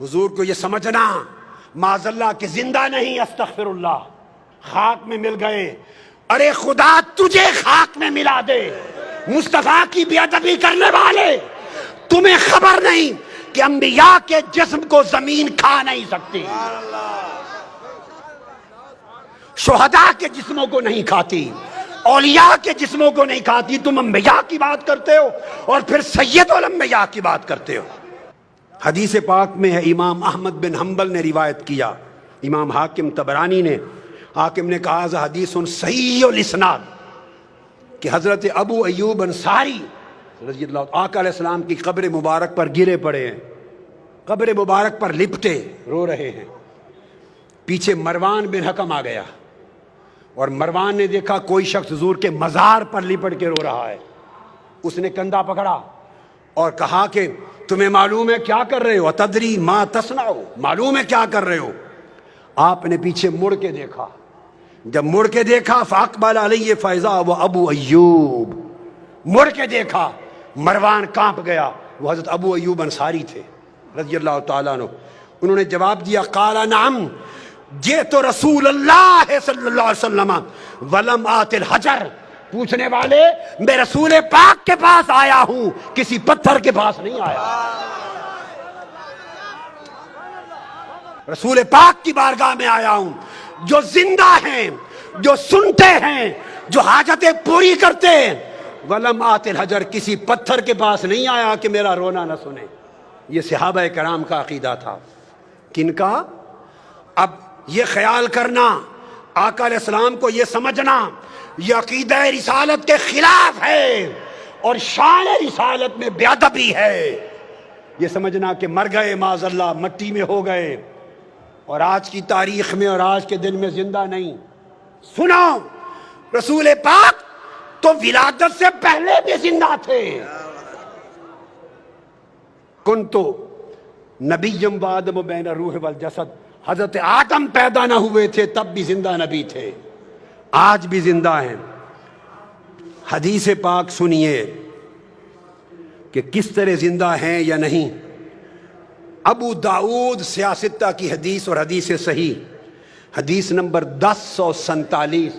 حضور کو یہ سمجھنا معاذ اللہ کہ زندہ نہیں، استغفر اللہ، خاک میں مل گئے۔ ارے خدا تجھے خاک میں ملا دے، مصطفیٰ کی بے ادبی کرنے والے، تمہیں خبر نہیں کہ انبیاء کے جسم کو زمین کھا نہیں سکتی، شہداء کے جسموں کو نہیں کھاتی، اولیاء کے جسموں کو نہیں کھاتی۔ تم انبیاء کی بات کرتے ہو اور پھر سید الانبیاء کی بات کرتے ہو۔ حدیث پاک میں ہے، امام احمد بن حنبل نے روایت کیا، امام حاکم طبرانی نے، حاکم نے کہا ذا حدیث صحیح الاسناد، کہ حضرت ابو ایوب انصاری رضی اللہ عنہ آقا علیہ السلام کی قبر مبارک پر گرے پڑے ہیں، قبر مبارک پر لپٹے رو رہے ہیں۔ پیچھے مروان بن حکم آ گیا اور مروان نے دیکھا کوئی شخص حضور کے مزار پر لپٹ کے رو رہا ہے۔ اس نے کندھا پکڑا اور کہا کہ تمہیں معلوم ہے کیا کر رہے ہو؟ تدری ما تصنع، معلوم ہے کیا کر رہے ہو؟ آپ نے پیچھے مڑ کے دیکھا، جب مڑ کے دیکھا فاقبل علیہ فیضا وہ ابو ایوب، مڑ کے دیکھا مروان کانپ گیا، وہ حضرت ابو ایوب انصاری تھے رضی اللہ تعالیٰ عنہ۔ انہوں نے جواب دیا قال نعم جئت رسول اللہ صلی اللہ علیہ وسلم ولم آت الحجر، پوچھنے والے میں رسول پاک کے پاس آیا ہوں، کسی پتھر کے پاس نہیں آیا۔ رسول پاک کی بارگاہ میں آیا ہوں، جو زندہ ہیں، جو سنتے ہیں، جو حاجتیں پوری کرتے ہیں۔ ولم آت الحجر، کسی پتھر کے پاس نہیں آیا کہ میرا رونا نہ سنے۔ یہ صحابہ کرام کا عقیدہ تھا۔ کن کا؟ اب یہ خیال کرنا، آقا علیہ السلام کو یہ سمجھنا یہ عقیدہ رسالت کے خلاف ہے اور شان رسالت میں بے ادبی ہے۔ یہ سمجھنا کہ مر گئے معاذ اللہ، مٹی میں ہو گئے اور آج کی تاریخ میں اور آج کے دن میں زندہ نہیں۔ سنو، رسول پاک تو ولادت سے پہلے بھی زندہ تھے۔ کنتو نبیم وآدم بین الروح والجسد، حضرت آدم پیدا نہ ہوئے تھے تب بھی زندہ نبی تھے، آج بھی زندہ ہیں۔ حدیث پاک سنیے کہ کس طرح زندہ ہیں یا نہیں۔ ابو داؤد سیاستہ کی حدیث اور حدیث صحیح، حدیث نمبر 1047،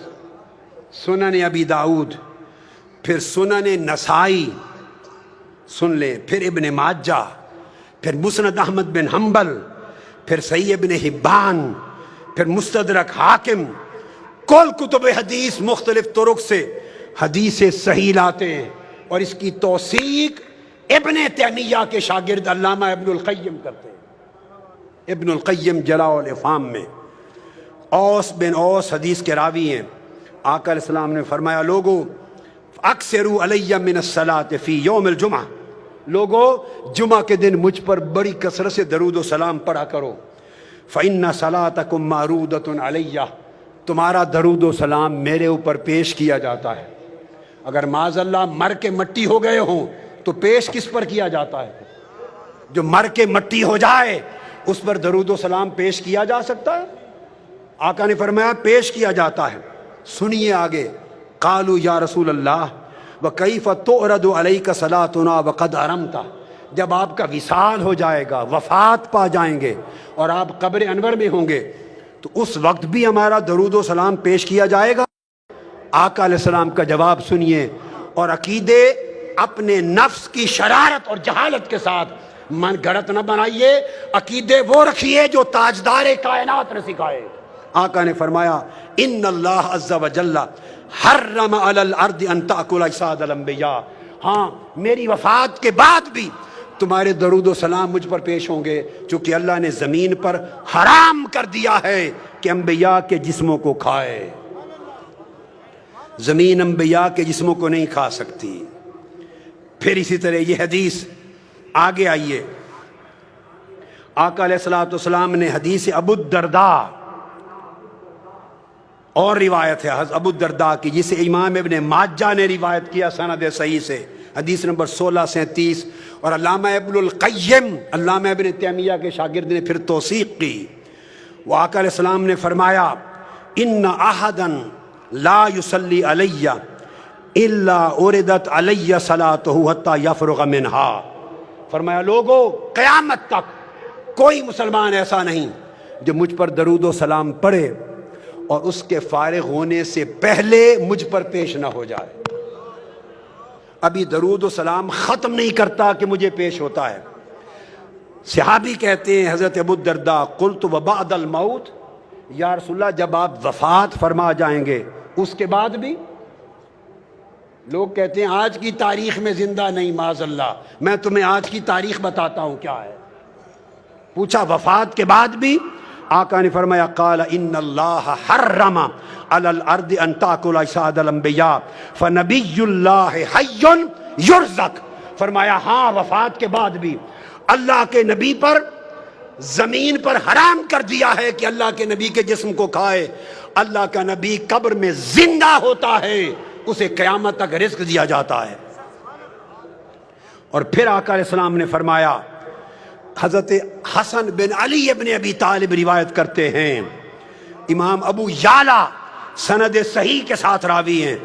سنن ابی داؤد، پھر سنن نسائی سن لیں، پھر ابن ماجہ، پھر مسند احمد بن حنبل، پھر صحیح ابن حبان، پھر مستدرک حاکم، کل کتب حدیث مختلف طرق سے حدیث صحیح لاتے ہیں اور اس کی توثیق ابن تیمیہ کے شاگرد علامہ ابن القیم کرتے ہیں۔ ابن القیم جلاء الافہام میں اوس بن اوس حدیث کے راوی ہیں۔ آقا علیہ السلام نے فرمایا لوگو اکثروا علی من الصلاۃ فی یوم الجمعہ، لوگو جمعہ کے دن مجھ پر بڑی کثرت سے درود و سلام پڑھا کرو۔ فإن صلاتکم معروضۃ علی، تمہارا درود و سلام میرے اوپر پیش کیا جاتا ہے۔ اگر معاذ اللہ مر کے مٹی ہو گئے ہوں تو پیش کس پر کیا جاتا ہے؟ جو مر کے مٹی ہو جائے اس پر درود و سلام پیش کیا جا سکتا ہے؟ آقا نے فرمایا پیش کیا جاتا ہے۔ سنیے آگے، قالوا یا رسول اللہ وکیف تعرض علیک صلاتنا وقد ارمت، جب آپ کا وصال ہو جائے گا، وفات پا جائیں گے اور آپ قبر انور میں ہوں گے تو اس وقت بھی ہمارا درود و سلام پیش کیا جائے گا؟ آقا علیہ السلام کا جواب سنیے اور عقیدے اپنے نفس کی شرارت اور جہالت کے ساتھ من گھڑت نہ بنائیے، عقیدے وہ رکھیے جو تاجدار کائنات نے سکھائے۔ آقا نے فرمایا ان اللہ عز وجل حرم علی الارض ان تاکل اجساد الانبیاء، ہاں میری وفات کے بعد بھی تمہارے درود و سلام مجھ پر پیش ہوں گے، چونکہ اللہ نے زمین پر حرام کر دیا ہے کہ انبیاء کے جسموں کو کھائے۔ زمین انبیاء کے جسموں کو نہیں کھا سکتی۔ پھر اسی طرح یہ حدیث آگے آئیے، آقا علیہ الصلوۃ والسلام نے حدیث ابو الدرداء اور روایت ہے حضرت ابو الدرداء کی، جسے امام ابن ماجہ نے روایت کیا سند صحیح سے، حدیث نمبر 1637، اور علامہ ابن القیم علامہ ابن تیمیہ کے شاگرد نے پھر توثیق کی۔ وہ آقا علیہ السلام نے فرمایا ان احدا لا یصلی علی الا اوردت علی صلاتہ حتی یفرغ منہا، فرمایا لوگو قیامت تک کوئی مسلمان ایسا نہیں جو مجھ پر درود و سلام پڑھے اور اس کے فارغ ہونے سے پہلے مجھ پر پیش نہ ہو جائے۔ ابھی درود و سلام ختم نہیں کرتا کہ مجھے پیش ہوتا ہے۔ صحابی کہتے ہیں حضرت ابو الدرداء قلت وبعد الموت، یا رسول اللہ جب آپ وفات فرما جائیں گے اس کے بعد بھی؟ لوگ کہتے ہیں آج کی تاریخ میں زندہ نہیں، معاذ اللہ۔ میں تمہیں آج کی تاریخ بتاتا ہوں کیا ہے۔ پوچھا وفات کے بعد بھی؟ آقا نے فرمایا قال ان اللہ حرم علی الارض ان تاکل اجساد الانبیاء فنبی اللہ حی یرزق۔ فرمایا ہاں وفات کے بعد بھی اللہ کے نبی پر زمین پر حرام کر دیا ہے کہ اللہ کے نبی کے جسم کو کھائے۔ اللہ کا نبی قبر میں زندہ ہوتا ہے، اسے قیامت تک رزق دیا جاتا ہے۔ اور پھر آقا علیہ السلام نے فرمایا، حضرت حسن بن علی ابن ابی طالب روایت کرتے ہیں، امام ابو یعلا سند صحیح کے ساتھ راوی ہیں،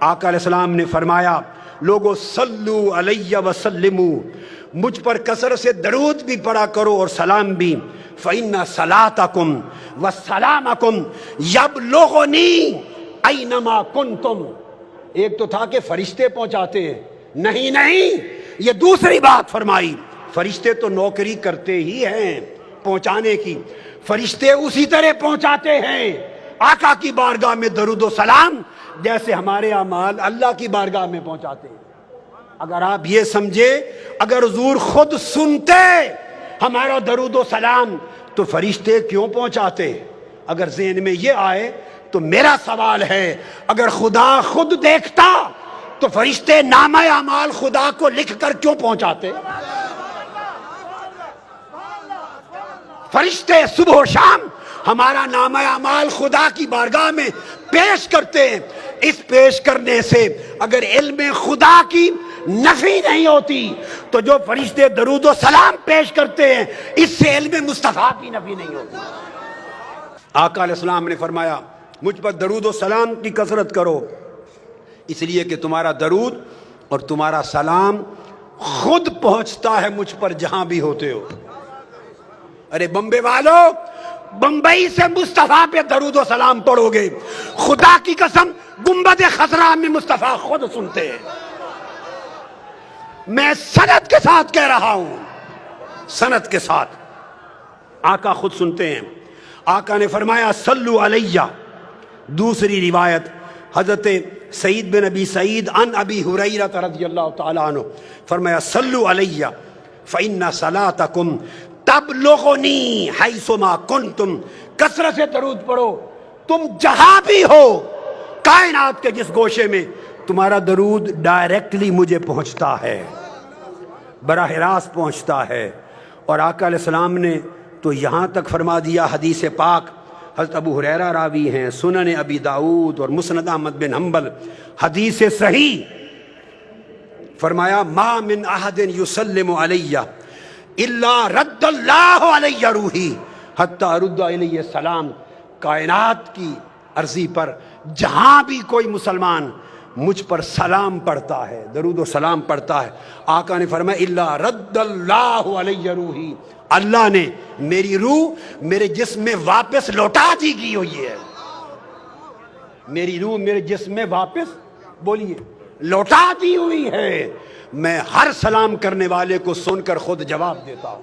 آقا علیہ السلام نے فرمایا لوگو صلو علیہ وسلمو، مجھ پر کثرت سے درود بھی پڑھا کرو اور سلام بھی، فإن صلاتکم وسلامکم یبلغنی اینما کنتم۔ ایک تو تھا کہ فرشتے پہنچاتے ہیں، نہیں یہ دوسری بات فرمائی، فرشتے تو نوکری کرتے ہی ہیں پہنچانے کی، فرشتے اسی طرح پہنچاتے ہیں آقا کی بارگاہ میں درود و سلام جیسے ہمارے اعمال اللہ کی بارگاہ میں پہنچاتے ہیں۔ اگر آپ یہ سمجھے اگر حضور خود سنتے ہمارا درود و سلام تو فرشتے کیوں پہنچاتے؟ اگر ذہن میں یہ آئے تو میرا سوال ہے اگر خدا خود دیکھتا تو فرشتے نامہ اعمال خدا کو لکھ کر کیوں پہنچاتے؟ فرشتے صبح و شام ہمارا نامہ اعمال خدا کی بارگاہ میں پیش کرتے ہیں۔ اس پیش کرنے سے اگر علم خدا کی نفی نہیں ہوتی تو جو فرشتے درود و سلام پیش کرتے ہیں اس سے علم مصطفیٰ کی نفی نہیں ہوتی۔ آقا علیہ السلام نے فرمایا مجھ پر درود و سلام کی کثرت کرو، اس لیے کہ تمہارا درود اور تمہارا سلام خود پہنچتا ہے مجھ پر جہاں بھی ہوتے ہو۔ ارے بمبے والوں، بمبئی سے مصطفیٰ پہ درود و سلام پڑھو گے، خدا کی قسم گنبد خضرا میں مصطفیٰ خود سنتے ہیں۔ میں سند کے ساتھ کہہ رہا ہوں، سند کے ساتھ آقا خود سنتے ہیں۔ آقا نے فرمایا صلو علیہ، دوسری روایت حضرت سعید بن ابی سعید عن ابی ہریرہ رضی اللہ تعالیٰ عنہ فرمایا صلو علیہ فإن صلاتکم تبلغنی حیثما کنتم، کثرت سے درود پڑھو، تم جہاں بھی ہو کائنات کے جس گوشے میں تمہارا درود ڈائریکٹلی مجھے پہنچتا ہے، براہ راست پہنچتا ہے۔ اور آقا علیہ السلام نے تو یہاں تک فرما دیا، حدیث پاک حضرت ابو ہریرہ راوی ہیں، سنن ابی داؤد اور مسند احمد بن حنبل، حدیث صحیح، فرمایا ما من احد یسلم علیہ الا رد اللہ علیہ روحی حتی رد علیہ السلام۔ کائنات کی عرضی پر جہاں بھی کوئی مسلمان مجھ پر سلام پڑھتا ہے، درود و سلام پڑھتا ہے، آقا نے فرمایا الا رد اللہ علیہ روحی، اللہ نے میری روح میرے جسم میں واپس لوٹا دی گئی ہوئی ہے، میری روح میرے جسم میں واپس بولیے لوٹا دی ہوئی ہے۔ میں ہر سلام کرنے والے کو سن کر خود جواب دیتا ہوں۔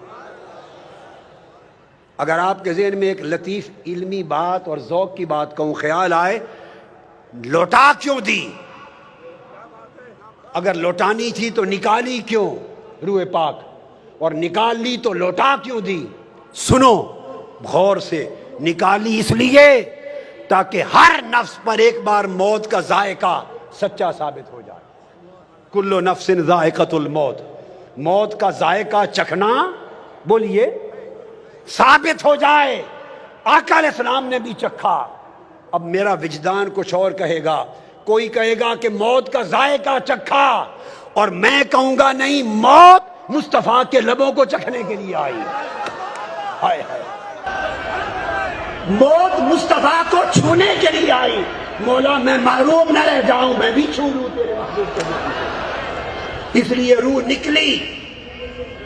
اگر آپ کے ذہن میں ایک لطیف علمی بات اور ذوق کی بات کہوں، خیال آئے لوٹا کیوں دی؟ اگر لوٹانی تھی تو نکالی کیوں روح پاک، اور نکال لی تو لوٹا کیوں دی؟ سنو غور سے، نکالی اس لیے تاکہ ہر نفس پر ایک بار موت کا ذائقہ سچا ثابت ہو جائے۔ کل نفس ذائقۃ الموت، موت کا ذائقہ چکھنا بولیے ثابت ہو جائے۔ آقا علیہ السلام نے بھی چکھا، اب میرا وجدان کچھ اور کہے گا، کوئی کہے گا کہ موت کا ذائقہ چکھا، اور میں کہوں گا نہیں، موت مصطفیٰ کے لبوں کو چکھنے کے لیے آئی۔ ہائے ہائے، موت مصطفیٰ کو چھونے کے لیے آئی۔ مولا میں محروم نہ رہ جاؤں، میں بھی چھو لوں تیرے محبوب کے نام سے۔ اس لیے روح نکلی،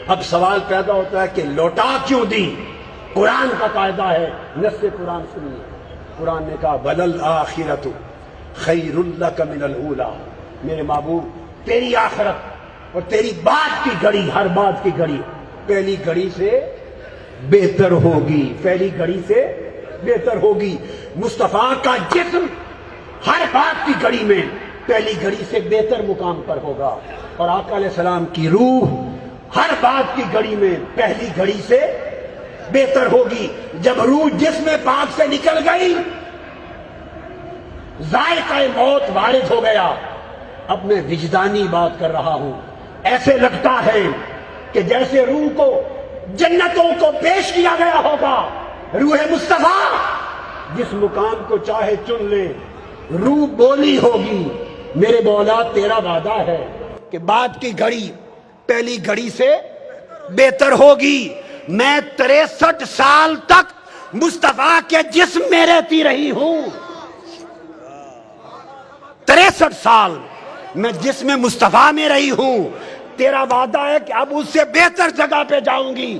اب سوال پیدا ہوتا ہے کہ لوٹا کیوں دی؟ قرآن کا قاعدہ ہے، نص قرآن سنیے، قرآن نے کہا بلل آخرت خیر لک من الاولی، میرے محبوب تیری آخرت اور تیری بعد کی گھڑی، ہر بعد کی گھڑی پہلی گھڑی سے بہتر ہوگی، پہلی گھڑی سے بہتر ہوگی۔ مصطفیٰ کا جسم ہر بات کی گھڑی میں پہلی گھڑی سے بہتر مقام پر ہوگا، اور آقا علیہ السلام کی روح ہر بات کی گھڑی میں پہلی گھڑی سے بہتر ہوگی۔ جب روح جسم پاک سے نکل گئی، ذائقہ موت وارد ہو گیا۔ اب میں وجدانی بات کر رہا ہوں، ایسے لگتا ہے کہ جیسے روح کو جنتوں کو پیش کیا گیا ہوگا۔ روح مصطفیٰ جس مقام کو چاہے چن لے، روح بولی ہوگی میرے مولا تیرا وعدہ ہے کہ بعد کی گھڑی پہلی گھڑی سے بہتر ہوگی۔ میں 63 سال تک مصطفیٰ کے جسم میں رہتی رہی ہوں، 63 سال میں جسم مصطفیٰ میں رہی ہوں۔ تیرا وعدہ ہے کہ اب اس سے بہتر جگہ پہ جاؤں گی۔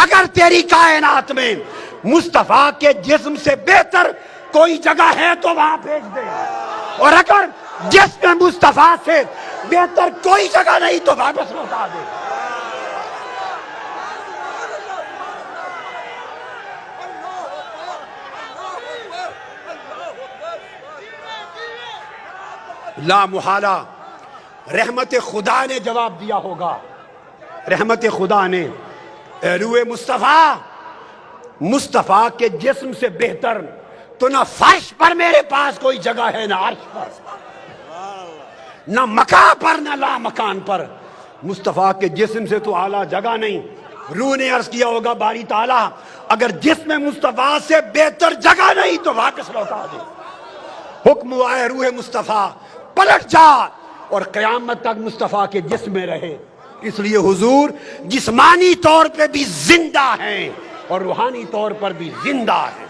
اگر تیری کائنات میں مصطفیٰ کے جسم سے بہتر کوئی جگہ ہے تو وہاں بھیج دے، اور اگر جسم مصطفیٰ سے بہتر کوئی جگہ نہیں تو واپس لوٹا دے۔ لا محالہ رحمت خدا نے جواب دیا ہوگا، رحمت خدا نے، اے روح مصطفیٰ، مصطفیٰ کے جسم سے بہتر تو نہ فرش پر میرے پاس کوئی جگہ ہے، نہ عرش پر، نہ مکان پر، نہ لا مکان پر۔ مصطفیٰ کے جسم سے تو اعلیٰ جگہ نہیں۔ روح نے عرض کیا ہوگا باری تعالیٰ اگر جسم مصطفیٰ سے بہتر جگہ نہیں تو واپس لوٹا دے۔ حکم ہوا ہے روح مصطفیٰ پلٹ جا اور قیامت تک مصطفیٰ کے جسم میں رہے۔ اس لیے حضور جسمانی طور پہ بھی زندہ ہیں اور روحانی طور پر بھی زندہ ہیں۔